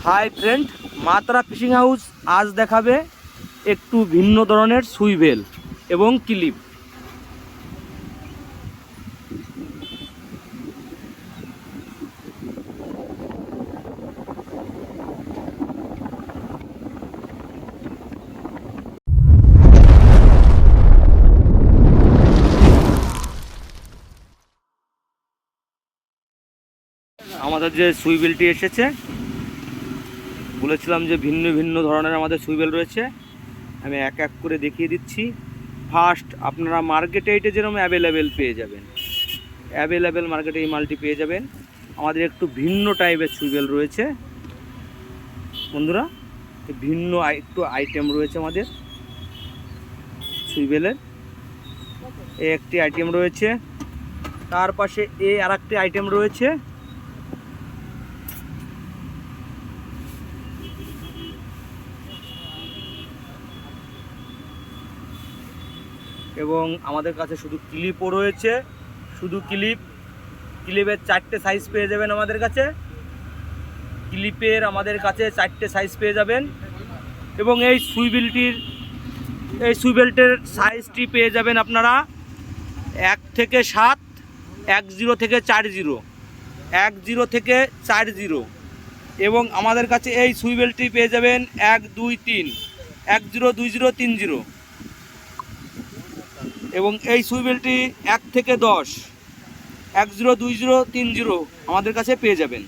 Hi friend, মাত্রা fishing house আজ দেখাবে একটু ভিন্ন ধরনের সুইভেল এবং ক্লিপ। আমাদের যে সুইভেলটি এসেছে, বলেছিলাম যে ভিন্ন ভিন্ন ধরনের আমাদের সুইভেল রয়েছে। আমি এক এক করে দেখিয়ে দিচ্ছি। ফার্স্ট, আপনারা মার্কেটে এটা যেরকম অ্যাভেলেবেল পেয়ে যাবেন, অ্যাভেলেবেল মার্কেটে এই মালটি পেয়ে যাবেন। আমাদের একটু ভিন্ন টাইপের সুইভেল রয়েছে বন্ধুরা, ভিন্ন একটু আইটেম রয়েছে আমাদের সুইভেলের। এই একটি আইটেম রয়েছে, তার পাশে আর একটি আইটেম রয়েছে। এবং আমাদের কাছে শুধু ক্লিপও রয়েছে, শুধু ক্লিপের 4টে সাইজ পেয়ে যাবেন আমাদের কাছে। ক্লিপের আমাদের কাছে 4টে সাইজ পেয়ে যাবেন। এবং এই সুইভেলটের সাইজটি পেয়ে যাবেন আপনারা 1 থেকে 7, 10 থেকে 40, 10 থেকে 40। এবং আমাদের কাছে এই সুইভেলটি পেয়ে যাবেন 1, 2, 3, 10, 20, 30। এবং এই সুইভেলটি 1 থেকে 10, 10, 20, 30 আমাদের কাছে পেয়ে যাবেন।